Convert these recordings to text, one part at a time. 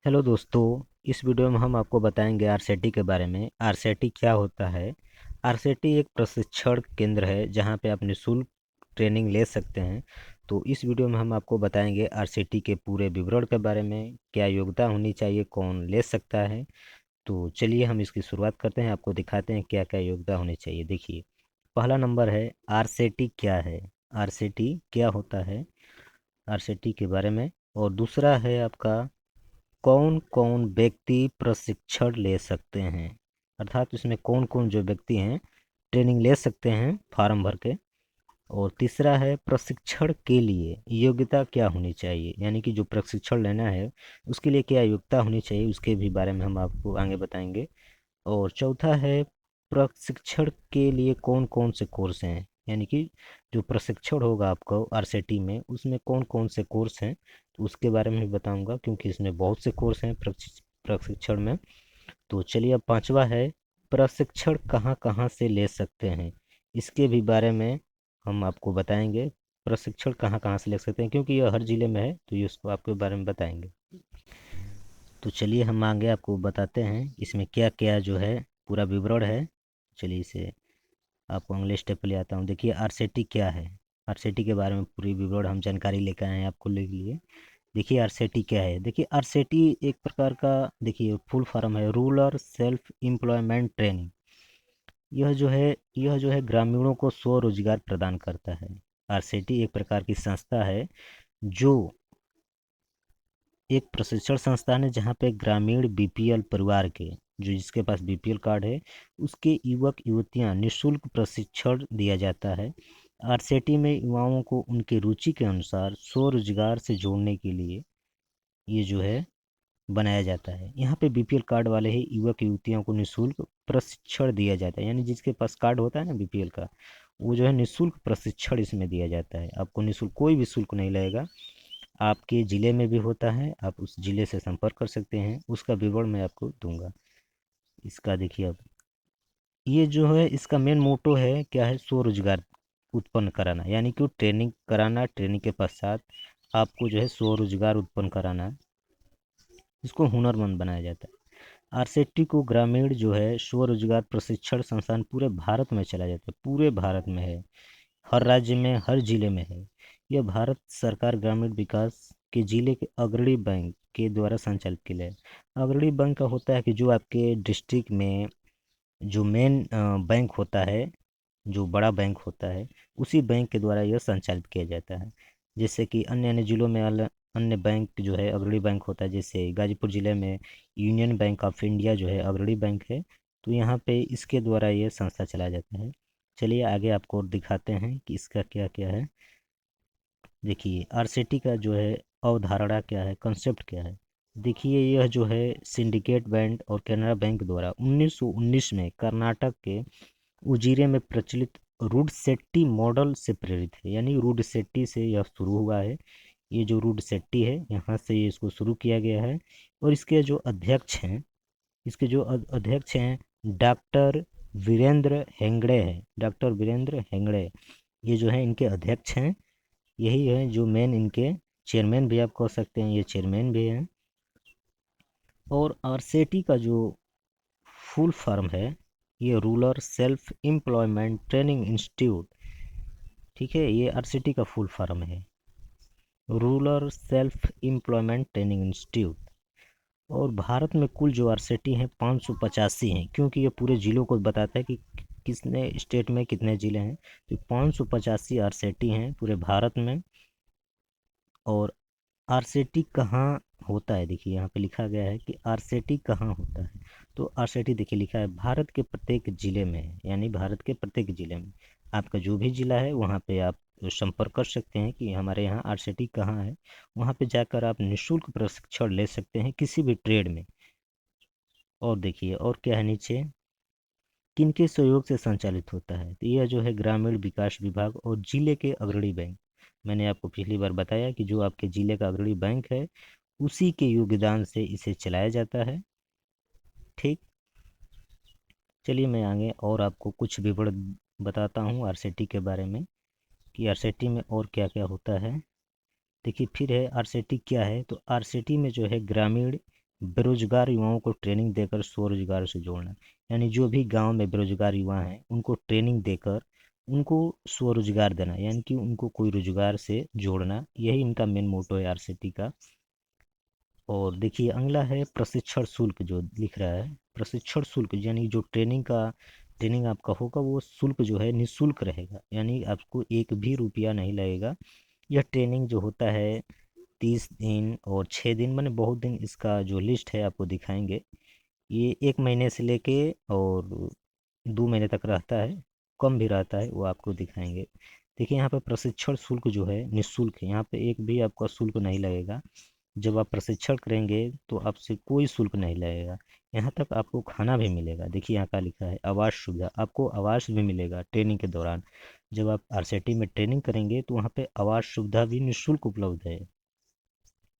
Hello दोस्तों। इस video में हम आपको बताएंगे आरसेटी के बारे में। आरसेटी क्या होता है? आरसेटी एक प्रशिक्षण केंद्र है जहां पे आप निःशुल्क ट्रेनिंग ले सकते हैं। तो इस वीडियो में हम आपको बताएंगे आरसेटी के पूरे विवरण के बारे में, क्या योग्यता होनी चाहिए, कौन ले सकता है। तो चलिए हम इसकी शुरुआत करते हैं, आपको दिखाते हैं क्या क्या योग्यता होनी चाहिए। देखिए, पहला नंबर है आरसेटी क्या है। आरसेटी क्या होता है, आरसेटी के बारे में। और दूसरा है आपका, कौन कौन व्यक्ति प्रशिक्षण ले सकते हैं, अर्थात इसमें कौन कौन जो व्यक्ति हैं ट्रेनिंग ले सकते हैं फॉर्म भर के। और तीसरा है प्रशिक्षण के लिए योग्यता क्या होनी चाहिए, यानी कि जो प्रशिक्षण लेना है उसके लिए क्या योग्यता होनी चाहिए, उसके भी बारे में हम आपको आगे बताएंगे। और चौथा है प्रशिक्षण के लिए कौन कौन से कोर्स हैं, यानी कि जो प्रशिक्षण होगा आपको आरसेटी में उसमें कौन कौन से कोर्स हैं, तो उसके बारे में भी बताऊंगा, क्योंकि इसमें बहुत से कोर्स हैं प्रशिक्षण में। तो चलिए, अब पांचवा है प्रशिक्षण कहाँ कहाँ से ले सकते हैं, इसके भी बारे में हम आपको बताएंगे। प्रशिक्षण कहाँ कहाँ से ले सकते हैं, क्योंकि यह हर ज़िले में है, तो ये उसको आपके बारे में बताएंगे। तो चलिए हम आगे आपको बताते हैं इसमें क्या क्या जो है पूरा विवरण है। चलिए इसे आपको अगले स्टेप पे ले आता हूँ। देखिए आरसेटी क्या है, आरसेटी के बारे में पूरी विवरण हम जानकारी लेकर आए हैं आपको ले लिए। देखिए आरसेटी क्या है। देखिए आरसेटी एक प्रकार का, देखिए फुल फॉर्म है रूरल सेल्फ एम्प्लॉयमेंट ट्रेनिंग। यह जो है ग्रामीणों को स्वरोजगार प्रदान करता है। आरसेटी एक प्रकार की संस्था है जो एक प्रशिक्षण संस्थान है जहाँ पे ग्रामीण बीपीएल परिवार के, जो जिसके पास बीपीएल कार्ड है, उसके युवक युवतियाँ निःशुल्क प्रशिक्षण दिया जाता है। आरसेटी में युवाओं को उनके रुचि के अनुसार स्वरोजगार से जोड़ने के लिए ये जो है बनाया जाता है। यहाँ पे बीपीएल कार्ड वाले ही युवक युवतियों को निःशुल्क प्रशिक्षण दिया जाता है, यानी जिसके पास कार्ड होता है ना बीपीएल का, वो जो है निःशुल्क प्रशिक्षण इसमें दिया जाता है। आपको निःशुल्क, कोई भी शुल्क नहीं लगेगा। आपके ज़िले में भी होता है, आप उस ज़िले से संपर्क कर सकते हैं, उसका विवरण मैं आपको दूंगा। इसका देखिए, अब ये जो है इसका मेन मोटो है क्या है, स्वरोजगार उत्पन्न कराना, यानी कि ट्रेनिंग कराना, ट्रेनिंग के पश्चात आपको जो है स्वरोजगार उत्पन्न कराना, इसको हुनरमंद बनाया जाता है। आरसेटी को ग्रामीण जो है स्वरोजगार प्रशिक्षण संस्थान पूरे भारत में चला जाता है, पूरे भारत में है, हर राज्य में, हर जिले में है। यह भारत सरकार ग्रामीण विकास के जिले के अग्रणी बैंक के द्वारा संचालित किया है। अग्रणी बैंक का होता है कि जो आपके डिस्ट्रिक्ट में जो मेन बैंक होता है, जो बड़ा बैंक होता है, उसी बैंक के द्वारा यह संचालित किया जाता है। जैसे कि अन्य अन्य जिलों में अन्य बैंक जो है अग्रणी बैंक होता है, जैसे गाजीपुर ज़िले में यूनियन बैंक ऑफ इंडिया जो है अग्रणी बैंक है। तो यहाँ पे इसके द्वारा ये संस्था चलाया जाता है। चलिए आगे आपको और दिखाते हैं कि इसका क्या क्या है। देखिए आरसेटी का जो है अवधारणा क्या है, कंसेप्ट क्या है। देखिए यह जो है सिंडिकेट बैंक और कैनरा बैंक द्वारा 1919 में कर्नाटक के उजिरे में प्रचलित रूडसेट्टी मॉडल से प्रेरित है, यानी रूडसेट्टी से यह शुरू हुआ है। ये जो रूडसेट्टी है यहाँ से ये इसको शुरू किया गया है। और इसके जो अध्यक्ष हैं, इसके जो अध्यक्ष हैं डॉक्टर वीरेंद्र हेगड़े हैं, डॉक्टर वीरेंद्र हेगड़े, ये जो है इनके अध्यक्ष हैं। यही है जो मेन इनके चेयरमैन भी आप कह सकते हैं, ये चेयरमैन भी हैं। और आरसेटी का जो फुल फॉर्म है, ये rural self employment training institute, ठीक है, ये आरसेटी का फुल फॉर्म है, rural self employment training institute. और भारत में कुल जो आरसेटी हैं 585 हैं, क्योंकि ये पूरे ज़िलों को बताता है कि किसने स्टेट में कितने ज़िले हैं। तो 585 आरसेटी हैं पूरे भारत में। और आरसेटी कहाँ होता है, देखिए यहाँ पे लिखा गया है कि आरसेटी कहाँ होता है। तो आरसेटी देखिए लिखा है भारत के प्रत्येक ज़िले में है, यानी भारत के प्रत्येक ज़िले में आपका जो भी ज़िला है वहाँ पे आप संपर्क कर सकते हैं कि हमारे यहाँ आरसेटी कहाँ है। वहाँ पे जाकर आप निःशुल्क प्रशिक्षण ले सकते हैं किसी भी ट्रेड में। और देखिए और क्या है नीचे, किनके सहयोग से संचालित होता है, तो यह जो है ग्रामीण विकास विभाग और जिले के अग्रणी बैंक। मैंने आपको पिछली बार बताया कि जो आपके जिले का अग्रणी बैंक है उसी के योगदान से इसे चलाया जाता है। ठीक, चलिए मैं आगे और आपको कुछ विवरण बताता हूँ आरसेटी के बारे में, कि आरसेटी में और क्या क्या होता है। देखिए फिर है आरसेटी क्या है, तो आरसेटी में जो है ग्रामीण बेरोजगार युवाओं को ट्रेनिंग देकर स्वरोजगार से जोड़ना, यानी जो भी गांव में बेरोजगार युवा हैं उनको ट्रेनिंग देकर उनको स्वरोजगार देना, यानी कि उनको कोई रोजगार से जोड़ना, यही इनका मेन मोटो है आरसेटी का। और देखिए अगला है प्रशिक्षण शुल्क, जो लिख रहा है प्रशिक्षण शुल्क, यानी जो ट्रेनिंग आपका होगा वो शुल्क जो है निःशुल्क रहेगा, यानी आपको एक भी रुपया नहीं लगेगा। यह ट्रेनिंग जो होता है 30 दिन और 6 दिन, मैंने बहुत दिन, इसका जो लिस्ट है आपको दिखाएंगे। ये 1 महीने से लेके और 2 महीने तक रहता है, कम भी रहता है, वो आपको दिखाएंगे। देखिए यहाँ पे प्रशिक्षण शुल्क जो है निःशुल्क है, यहाँ पे एक भी आपका शुल्क नहीं लगेगा। जब आप प्रशिक्षण करेंगे तो आपसे कोई शुल्क नहीं लगेगा। यहाँ तक आपको खाना भी मिलेगा। देखिए यहाँ का लिखा है आवास सुविधा, आपको आवास भी मिलेगा ट्रेनिंग के दौरान। जब आप आरसेटी में ट्रेनिंग करेंगे तो वहाँ पे आवास सुविधा भी निःशुल्क उपलब्ध है,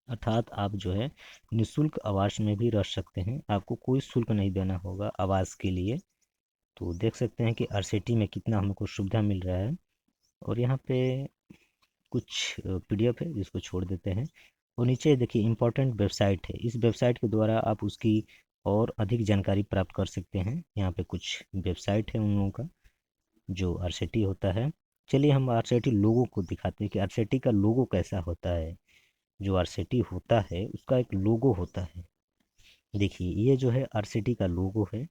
अर्थात आप जो है निःशुल्क आवास में भी रह सकते हैं, आपको कोई शुल्क नहीं देना होगा आवास के लिए। तो देख सकते हैं कि आरसेटी में कितना हमको सुविधा मिल रहा है। और यहाँ पे कुछ पीडीएफ है जिसको छोड़ देते हैं। और नीचे देखिए इम्पोर्टेंट वेबसाइट है, इस वेबसाइट के द्वारा आप उसकी और अधिक जानकारी प्राप्त कर सकते हैं। यहाँ पे कुछ वेबसाइट है उन लोगों का जो आरसेटी होता है। चलिए हम आरसेटी लोगो को दिखाते हैं कि आरसेटी का लोगो कैसा होता है। जो आरसेटी होता है उसका एक लोगो होता है। देखिए ये जो है आरसेटी का लोगो है,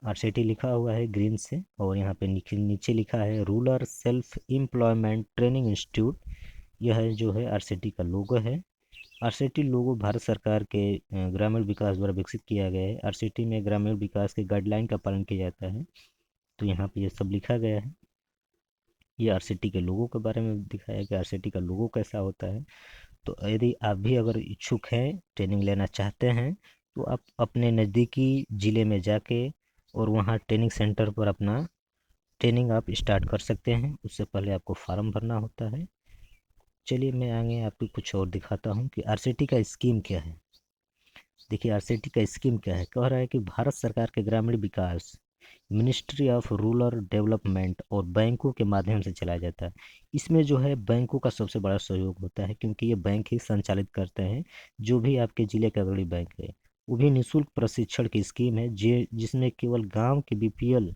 आरसेटी लिखा हुआ है ग्रीन से, और यहाँ पे नीचे लिखा है rural self employment training institute. यह जो है आरसेटी का लोगो है। आरसेटी लोगो भारत सरकार के ग्रामीण विकास द्वारा विकसित किया गया है। आरसेटी में ग्रामीण विकास के गाइडलाइन का पालन किया जाता है। तो यहाँ पे ये सब लिखा गया है। ये आरसेटी के लोगों के बारे में दिखाया कि आरसेटी का लोगो कैसा होता है। तो यदि आप भी अगर इच्छुक हैं, ट्रेनिंग लेना चाहते हैं, तो आप अपने नज़दीकी ज़िले में जाके और वहाँ ट्रेनिंग सेंटर पर अपना ट्रेनिंग आप स्टार्ट कर सकते हैं। उससे पहले आपको फॉर्म भरना होता है। चलिए मैं आगे आपको कुछ और दिखाता हूँ कि आरसेटी का स्कीम क्या है। देखिए आरसेटी का स्कीम क्या है, कह रहा है कि भारत सरकार के ग्रामीण विकास, मिनिस्ट्री ऑफ रूरल डेवलपमेंट और बैंकों के माध्यम से चलाया जाता है। इसमें जो है बैंकों का सबसे बड़ा सहयोग होता है, क्योंकि ये बैंक ही संचालित करते हैं। जो भी आपके ज़िले का अग्रणी बैंक है, वो भी निःशुल्क प्रशिक्षण की स्कीम है जिसमें केवल गांव के बीपीएल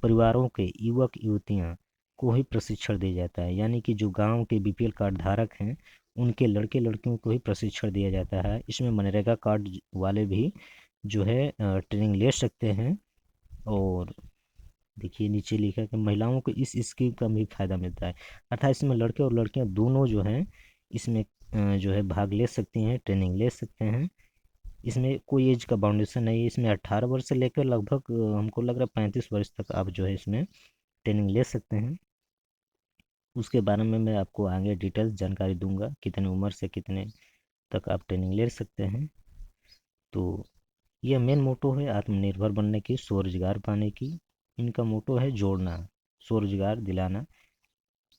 परिवारों के युवक युवतियां को ही प्रशिक्षण दिया जाता है, यानी कि जो गांव के बीपीएल कार्ड धारक हैं उनके लड़के लड़कियों को ही प्रशिक्षण दिया जाता है। इसमें मनरेगा कार्ड वाले भी जो है ट्रेनिंग ले सकते हैं। और देखिए नीचे लिखा है कि महिलाओं को इस स्कीम का भी फायदा मिलता है, अर्थात इसमें लड़के और लड़कियां दोनों जो हैं इसमें जो है भाग ले सकती हैं, ट्रेनिंग ले सकते हैं। इसमें कोई एज का बाउंडेशन नहीं है। इसमें 18 वर्ष से लेकर लगभग हमको लग रहा है 35 वर्ष तक आप जो है इसमें ट्रेनिंग ले सकते हैं। उसके बारे में मैं आपको आगे डिटेल्स जानकारी दूंगा, कितने उम्र से कितने तक आप ट्रेनिंग ले सकते हैं। तो यह मेन मोटो है आत्मनिर्भर बनने की, स्वरोजगार पाने की। इनका मोटो है जोड़ना, स्वरोजगार दिलाना।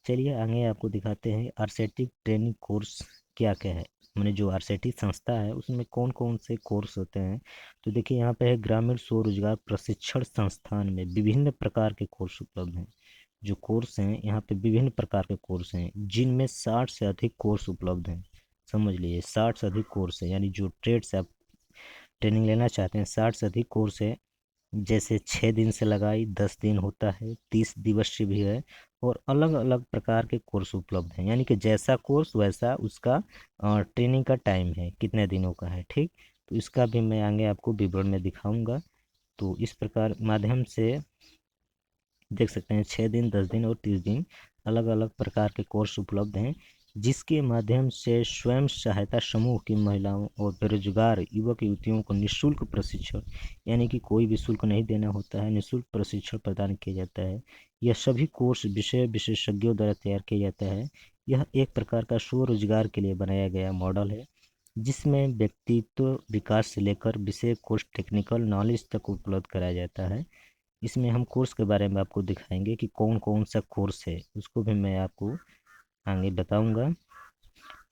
चलिए आगे आपको दिखाते हैं आरसेटी ट्रेनिंग कोर्स क्या क्या है, मैंने जो आरसेटी संस्था है उसमें कौन कौन से कोर्स होते हैं। तो देखिए यहाँ पे है ग्रामीण स्वरोजगार प्रशिक्षण संस्थान में विभिन्न प्रकार के कोर्स उपलब्ध हैं। जो कोर्स हैं यहाँ पे विभिन्न प्रकार के कोर्स हैं, जिनमें 60 से अधिक कोर्स उपलब्ध हैं। समझ लीजिए 60 से अधिक कोर्स है, यानी जो ट्रेड से आप ट्रेनिंग लेना चाहते हैं 60 से अधिक कोर्स है। जैसे 6 दिन से लगाई 10 दिन होता है, 30 दिवसीय भी है, और अलग अलग प्रकार के कोर्स उपलब्ध हैं, यानी कि जैसा कोर्स वैसा उसका ट्रेनिंग का टाइम है, कितने दिनों का है। ठीक, तो इसका भी मैं आगे आपको विवरण में दिखाऊंगा। तो इस प्रकार माध्यम से देख सकते हैं 6 दिन 10 दिन और 30 दिन अलग अलग प्रकार के कोर्स उपलब्ध हैं, जिसके माध्यम से स्वयं सहायता समूह की महिलाओं और बेरोजगार युवक युवतियों को निःशुल्क प्रशिक्षण, यानी कि कोई भी शुल्क नहीं देना होता है, निःशुल्क प्रशिक्षण प्रदान किया जाता है। यह सभी कोर्स विषय विशेषज्ञों द्वारा तैयार किया जाता है। यह एक प्रकार का स्वरोजगार के लिए बनाया गया मॉडल है, जिसमें व्यक्तित्व विकास से लेकर विषय कोर्स टेक्निकल नॉलेज तक उपलब्ध कराया जाता है। इसमें हम कोर्स के बारे में आपको दिखाएंगे कि कौन कौन सा कोर्स है, उसको भी मैं आपको आगे बताऊंगा।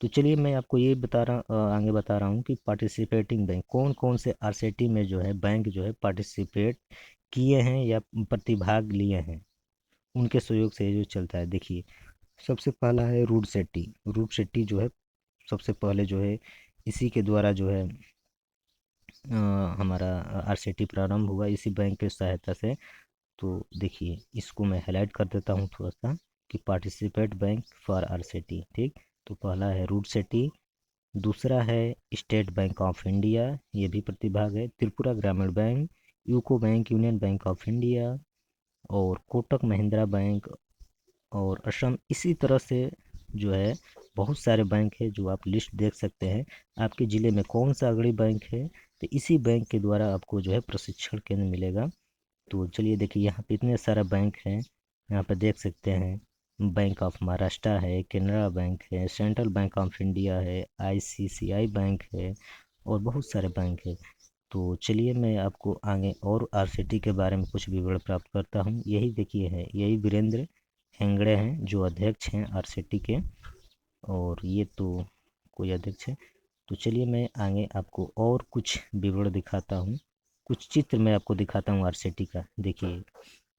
तो चलिए मैं आपको ये आगे बता रहा हूँ कि पार्टिसिपेटिंग बैंक कौन कौन से आरसेटी में जो है बैंक जो है पार्टिसिपेट किए हैं या प्रतिभाग लिए हैं, उनके सहयोग से ये जो चलता है। देखिए सबसे पहला है रूट सेट्टी जो है सबसे पहले जो है इसी के द्वारा जो है हमारा आरसीटी प्रारंभ हुआ इसी बैंक की सहायता से। तो देखिए इसको मैं हाईलाइट कर देता हूँ थोड़ा सा कि पार्टिसिपेट बैंक फॉर आरसीटी। ठीक, तो पहला है रूट सिटी, दूसरा है स्टेट बैंक ऑफ इंडिया, ये भी प्रतिभाग है, त्रिपुरा ग्रामीण bank, UCO bank, union bank of India और कोटक महिंद्रा बैंक और असम। इसी तरह से जो है बहुत सारे बैंक है जो आप लिस्ट देख सकते हैं। आपके ज़िले में कौन सा अग्रणी बैंक है, तो इसी बैंक के द्वारा आपको जो है प्रशिक्षण केंद्र मिलेगा। तो चलिए देखिए यहाँ पे इतने सारा बैंक हैं, यहाँ पे देख सकते हैं बैंक ऑफ महाराष्ट्र है, केनरा बैंक है, सेंट्रल बैंक ऑफ इंडिया है, आईसीआईसीआई बैंक है और बहुत सारे बैंक है। तो चलिए मैं आपको आगे और आरसीटी के बारे में कुछ विवरण प्राप्त करता हूँ। यही देखिए है, यही वीरेंद्र हेंगड़े हैं जो अध्यक्ष हैं आरसीटी के, और ये तो कोई अध्यक्ष है। तो चलिए मैं आगे आपको और कुछ विवरण दिखाता हूँ, कुछ चित्र मैं आपको दिखाता हूँ आरसीटी का। देखिए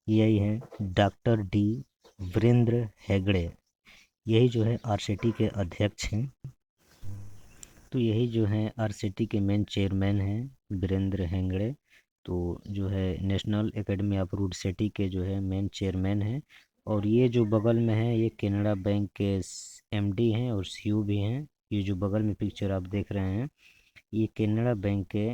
यही है डॉक्टर डी वीरेंद्र हेगड़े, यही जो है आरसीटी के अध्यक्ष हैं। तो यही जो है आरसीटी के मेन चेयरमैन हैं वीरेंद्र हेगड़े। तो जो है national academy of road safety के जो है मेन चेयरमैन हैं। और ये जो बगल में है ये केनरा बैंक के एमडी हैं और सीईओ भी हैं। ये जो बगल में पिक्चर आप देख रहे हैं ये केनरा बैंक के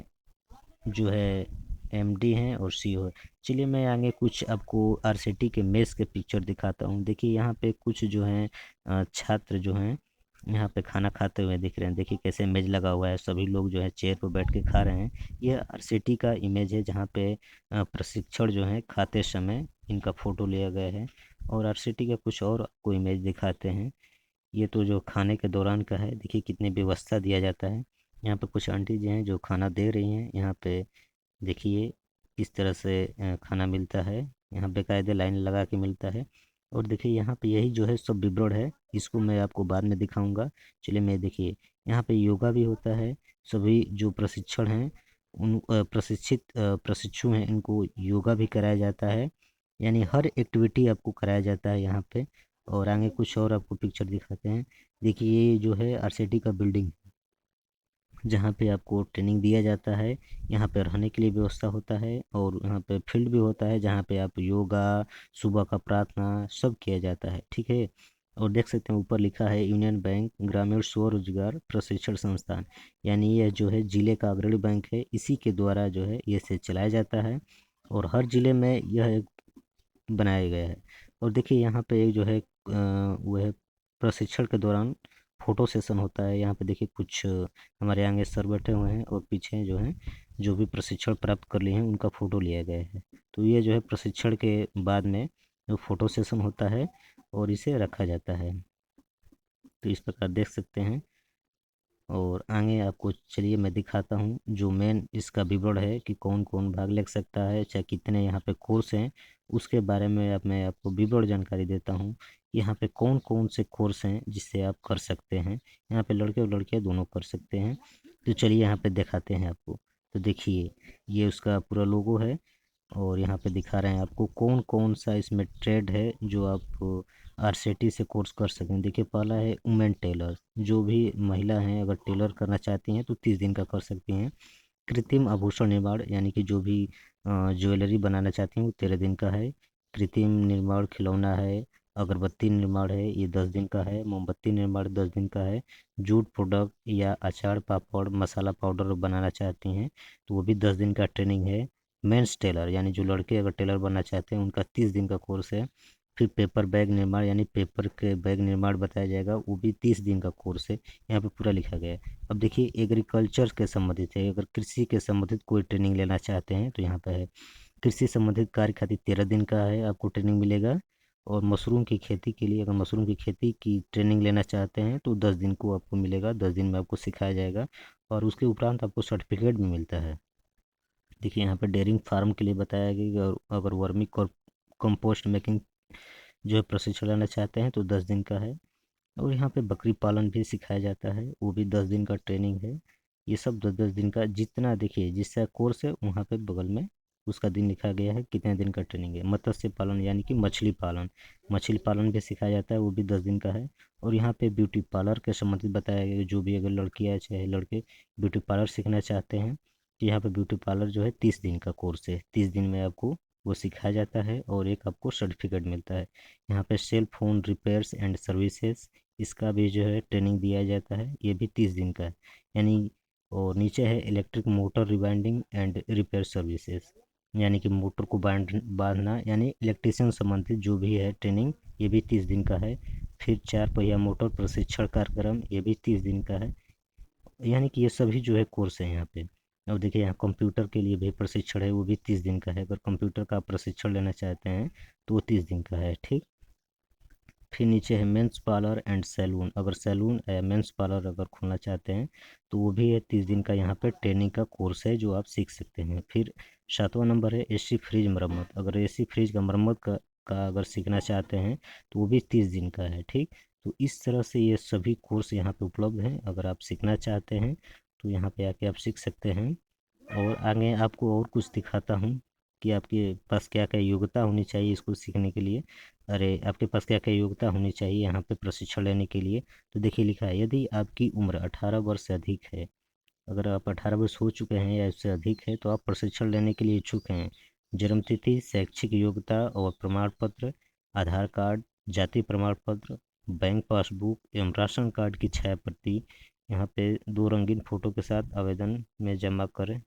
जो है एमडी हैं और सीईओ है। चलिए मैं आगे कुछ आपको आरसीटी के मेस के पिक्चर दिखाता हूँ। देखिए यहाँ पे कुछ जो हैं छात्र जो हैं यहाँ पे खाना खाते हुए दिख रहे हैं। देखिए कैसे मेज लगा हुआ है, सभी लोग जो है चेयर पर बैठ के खा रहे हैं। यह आरसीटी का इमेज है जहाँ पे प्रशिक्षण जो है खाते समय इनका फ़ोटो लिया गया है। और आरसीटी का कुछ और आपको इमेज दिखाते हैं। ये तो जो खाने के दौरान का है, देखिए कितनी व्यवस्था दिया जाता है। यहाँ पे कुछ आंटी जी हैं जो खाना दे रही हैं। यहाँ पे देखिए किस तरह से खाना मिलता है, यहाँ बेकायदे लाइन लगा के मिलता है। और देखिए यहाँ पे यही जो है सब विवरण है, इसको मैं आपको बाद में दिखाऊंगा। चलिए मैं देखिए यहाँ पे योगा भी होता है। सभी जो प्रशिक्षण हैं उन प्रशिक्षु हैं इनको योगा भी कराया जाता है, यानी हर एक्टिविटी आपको कराया जाता है यहाँ पे। और आगे कुछ और आपको पिक्चर दिखाते हैं। देखिए ये जो है आरसीटी का बिल्डिंग जहाँ पे आपको ट्रेनिंग दिया जाता है। यहाँ पे रहने के लिए व्यवस्था होता है और यहाँ पे फील्ड भी होता है जहाँ पे आप योगा, सुबह का प्रार्थना सब किया जाता है। ठीक है, और देख सकते हैं ऊपर लिखा है यूनियन बैंक ग्रामीण स्वरोजगार प्रशिक्षण संस्थान, यानी यह जो है ज़िले का अग्रणी बैंक है, इसी के द्वारा जो है ये से चलाया जाता है और हर ज़िले में यह एक बनाया गया है। और देखिए यहाँ पे एक जो है वो है प्रशिक्षण के दौरान फ़ोटो सेशन होता है। यहाँ पे देखिए कुछ हमारे आगे सर बैठे हुए हैं और पीछे जो हैं जो भी प्रशिक्षण प्राप्त कर लिए हैं उनका फ़ोटो लिया गया है। तो ये जो है प्रशिक्षण के बाद में जो फ़ोटो सेशन होता है और इसे रखा जाता है। तो इस प्रकार देख सकते हैं। और आगे आपको चलिए मैं दिखाता हूँ जो मेन इसका विवरण है कि कौन कौन भाग ले सकता है, चाहे कितने यहाँ पे कोर्स हैं उसके बारे में अब मैं आपको विवरण जानकारी देता हूँ। यहाँ पे कौन कौन से कोर्स हैं जिससे आप कर सकते हैं। यहाँ पे लड़के और लड़कियाँ दोनों कर सकते हैं। तो चलिए यहाँ पे दिखाते हैं आपको। तो देखिए ये उसका पूरा लोगो है और यहाँ पे दिखा रहे हैं आपको कौन कौन सा इसमें ट्रेड है जो आप आरसीटी से कोर्स कर सकें। देखिए पहला है वुमेन टेलर, जो भी महिला हैं अगर टेलर करना चाहती हैं तो 30 दिन का कर सकती हैं। कृत्रिम आभूषण निर्माण, यानी कि जो भी ज्वेलरी बनाना चाहती हैं वो 13 दिन का है। कृत्रिम निर्माण खिलौना है, अगरबत्ती निर्माण है ये 10 दिन का है, मोमबत्ती निर्माण 10 दिन का है। जूट प्रोडक्ट या अचार पापड़ मसाला पाउडर बनाना चाहती हैं तो वो भी 10 दिन का ट्रेनिंग है। मेंस टेलर, यानी जो लड़के अगर टेलर बनना चाहते हैं उनका 30 दिन का कोर्स है। फिर पेपर बैग निर्माण, यानी पेपर के बैग निर्माण बताया जाएगा, वो भी 30 दिन का कोर्स है। यहाँ पे पूरा लिखा गया है। अब देखिए एग्रीकल्चर के संबंधित है, अगर कृषि के संबंधित कोई ट्रेनिंग लेना चाहते हैं तो यहाँ पे है। कृषि संबंधित कार्य खातिर 13 दिन का है आपको ट्रेनिंग मिलेगा। और मशरूम की खेती के लिए, अगर मशरूम की खेती की ट्रेनिंग लेना चाहते हैं तो 10 दिन को आपको मिलेगा, 10 दिन में आपको सिखाया जाएगा और उसके उपरांत आपको सर्टिफिकेट भी मिलता है। देखिए यहाँ पे डेयरिंग फार्म के लिए बताया गया कि अगर वर्मी कंपोस्ट मेकिंग जो है प्रशिक्षण लेना चाहते हैं तो 10 दिन का है। और यहाँ पे बकरी पालन भी सिखाया जाता है, वो भी 10 दिन का ट्रेनिंग है। ये सब 10-10 दिन का, जितना देखिए जिसका कोर्स है वहाँ पे बगल में उसका दिन लिखा गया है कितने दिन का ट्रेनिंग है। मत्स्य पालन यानी कि मछली पालन भी सिखाया जाता है, वो भी 10 दिन का है। और यहाँ पे ब्यूटी पार्लर के संबंधित बताया गया कि जो भी अगर लड़कियाँ चाहे लड़के ब्यूटी पार्लर सीखना चाहते हैं कि यहाँ पे ब्यूटी पार्लर जो है 30 दिन का कोर्स है। 30 दिन में आपको वो सिखाया जाता है और एक आपको सर्टिफिकेट मिलता है। यहाँ पे cell phone repairs and services, इसका भी जो है ट्रेनिंग दिया जाता है, ये भी 30 दिन का है यानी। और नीचे है electric motor rewinding and repair services, यानी कि मोटर को बांधना यानी इलेक्ट्रिशियन संबंधित जो भी है ट्रेनिंग, ये भी 30 दिन का है। फिर 4 पहिया मोटर प्रशिक्षण कार्यक्रम, ये भी 30 दिन का है। यानी कि ये सभी जो है कोर्स है यहाँ पे। और देखिए यहाँ कंप्यूटर के लिए भी प्रशिक्षण है, वो भी 30 दिन का है। अगर कंप्यूटर का प्रशिक्षण लेना चाहते हैं तो वो 30 दिन का है, ठीक। फिर नीचे है मेंस पार्लर एंड सैलून, अगर सैलून या मेंस पार्लर अगर खोलना चाहते हैं तो वो भी है 30 दिन का यहाँ पे ट्रेनिंग का कोर्स है जो आप सीख सकते हैं। फिर 7वां नंबर है एसी फ्रिज मरम्मत, अगर एसी फ्रिज का मरम्मत का अगर सीखना चाहते हैं तो वो भी 30 दिन का है, ठीक। तो इस तरह से ये सभी कोर्स यहाँ पे उपलब्ध हैं, अगर आप सीखना चाहते हैं तो यहाँ पे आके आप सीख सकते हैं। और आगे आपको और कुछ दिखाता हूँ कि आपके पास क्या क्या योग्यता होनी चाहिए इसको सीखने के लिए। अरे आपके पास क्या क्या योग्यता होनी चाहिए यहाँ पे प्रशिक्षण लेने के लिए। तो देखिए लिखा है, यदि आपकी उम्र 18 वर्ष से अधिक है, अगर आप 18 वर्ष हो चुके हैं या इससे अधिक है तो आप प्रशिक्षण लेने के लिए इच्छुक हैं। जन्मतिथि, शैक्षिक योग्यता और प्रमाण पत्र, आधार कार्ड, जाति प्रमाण पत्र, बैंक पासबुक एवं राशन कार्ड की छाया प्रति यहाँ पे 2 रंगीन फोटो के साथ आवेदन में जमा करें।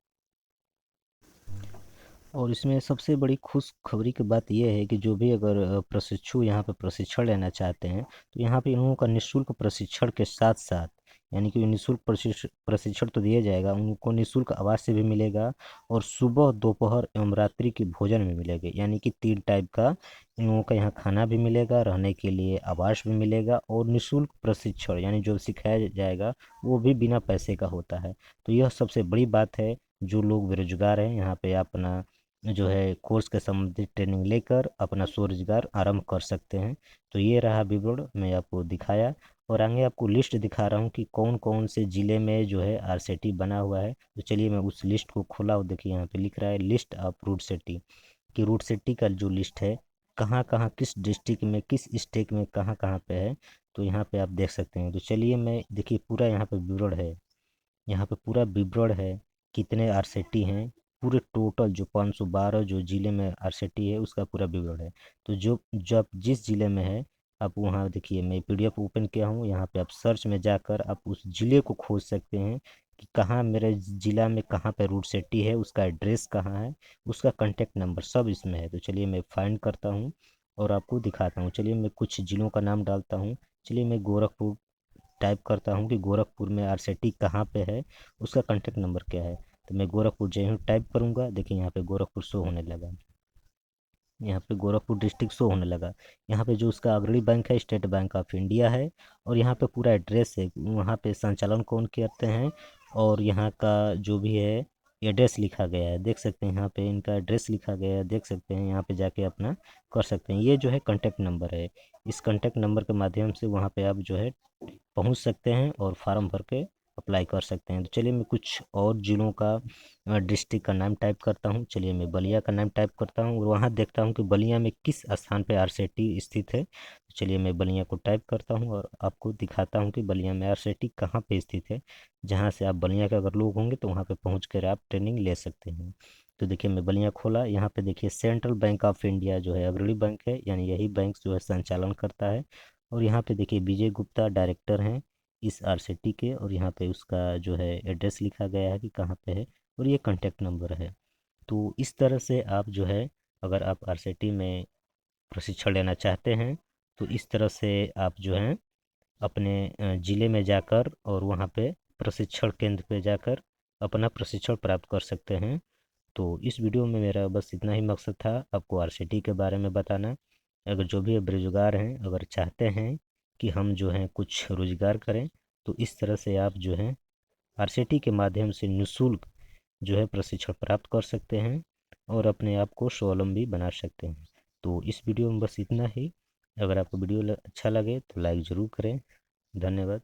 और इसमें सबसे बड़ी खुशखबरी की बात यह है कि जो भी अगर प्रशिक्षु यहाँ पे प्रशिक्षण लेना चाहते हैं तो यहाँ पे इन लोगों का निःशुल्क प्रशिक्षण के साथ साथ, यानी कि निःशुल्क प्रशिक्षण तो दिया जाएगा, उनको निःशुल्क आवास से भी मिलेगा और सुबह, दोपहर एवं रात्रि की भोजन भी मिलेगा, यानी कि 3 टाइप का इन लोगों का यहाँ खाना भी मिलेगा, रहने के लिए आवास भी मिलेगा और निःशुल्क प्रशिक्षण यानी जो सिखाया जाएगा वो भी बिना पैसे का होता है। तो यह सबसे बड़ी बात है। जो लोग बेरोजगार हैं यहाँ पे अपना जो है कोर्स के संबंधित ट्रेनिंग लेकर अपना स्वरोजगार आरंभ कर सकते हैं। तो ये रहा विवरण मैं आपको दिखाया, और आगे आपको लिस्ट दिखा रहा हूँ कि कौन कौन से ज़िले में जो है आरसेटी बना हुआ है। तो चलिए मैं उस लिस्ट को खोला और देखिए यहाँ पे लिख रहा है लिस्ट ऑफ रूट सिटी, कि रूट सिटी का जो लिस्ट है कहाँ कहाँ किस डिस्ट्रिक्ट में किस स्टेट में कहाँ कहाँ पे है, तो यहाँ पे आप देख सकते हैं। तो चलिए मैं देखिए पूरा यहाँ पे विवरण है, यहाँ पे पूरा विवरण है कितने आरसेटी हैं, पूरे टोटल जो 512 जो ज़िले में आरसेटी है उसका पूरा विवरण है। तो जो जब जिस ज़िले में है आप वहाँ देखिए, मैं पीडीएफ ओपन किया हूँ, यहाँ पे आप सर्च में जाकर आप उस ज़िले को खोज सकते हैं कि कहाँ मेरे ज़िला में कहाँ पे रूट सिटी है, उसका एड्रेस कहाँ है, उसका कॉन्टेक्ट नंबर सब इसमें है। तो चलिए मैं फाइंड करता हूँ और आपको दिखाता हूँ। चलिए मैं कुछ ज़िलों का नाम डालता हूँ। चलिए मैं गोरखपुर टाइप करता हूँ कि गोरखपुर में आरसेटी कहाँ पे है, उसका कॉन्टैक्ट नंबर क्या है। तो मैं गोरखपुर जय हिंद टाइप करूँगा, देखिए यहाँ पे गोरखपुर शो होने लगा, यहाँ पे गोरखपुर डिस्ट्रिक्ट शो होने लगा। यहाँ पे जो उसका अग्रणी बैंक है स्टेट बैंक ऑफ इंडिया है, और यहाँ पे पूरा एड्रेस है, वहाँ पे संचालन कौन करते हैं और यहाँ का जो भी है एड्रेस लिखा गया है, देख सकते हैं यहाँ पे इनका एड्रेस लिखा गया है, देख सकते हैं यहाँ पे जाके अपना कर सकते हैं। ये जो है कॉन्टैक्ट नंबर है, इस कॉन्टैक्ट नंबर के माध्यम से वहाँ पे आप जो है पहुंच सकते हैं और फार्म भर के अप्लाई कर सकते हैं। तो चलिए मैं कुछ और ज़िलों का डिस्ट्रिक्ट का नाम टाइप करता हूँ। चलिए मैं बलिया का नाम टाइप करता हूँ और वहाँ देखता हूँ कि बलिया में किस स्थान पे आरसेटी स्थित है। तो चलिए मैं बलिया को टाइप करता हूँ और आपको दिखाता हूँ कि बलिया में आरसेटी कहाँ पे स्थित है, जहाँ से आप बलिया के अगर लोग होंगे तो वहाँ पे पहुँच कर आप ट्रेनिंग ले सकते हैं। तो देखिए मैं बलिया खोला, यहाँ पे देखिए सेंट्रल बैंक ऑफ इंडिया जो है अग्रणी बैंक है, यानी यही बैंक जो है संचालन करता है। और यहाँ पे देखिए विजय गुप्ता डायरेक्टर हैं इस आरसेटी के, और यहाँ पे उसका जो है एड्रेस लिखा गया है कि कहाँ पे है, और ये कॉन्टैक्ट नंबर है। तो इस तरह से आप जो है अगर आप आरसेटी में प्रशिक्षण लेना चाहते हैं तो इस तरह से आप जो हैं अपने ज़िले में जाकर और वहाँ पे प्रशिक्षण केंद्र पे जाकर अपना प्रशिक्षण प्राप्त कर सकते हैं। तो इस वीडियो में मेरा बस इतना ही मकसद था, आपको आरसीटी के बारे में बताना। अगर जो भी बेरोजगार हैं अगर चाहते हैं कि हम जो हैं कुछ रोजगार करें तो इस तरह से आप जो हैं आरसीटी के माध्यम से निःशुल्क जो है प्रशिक्षण प्राप्त कर सकते हैं और अपने आप को स्वावलंबी बना सकते हैं। तो इस वीडियो में बस इतना ही। अगर आपको वीडियो अच्छा लगे तो लाइक ज़रूर करें। धन्यवाद।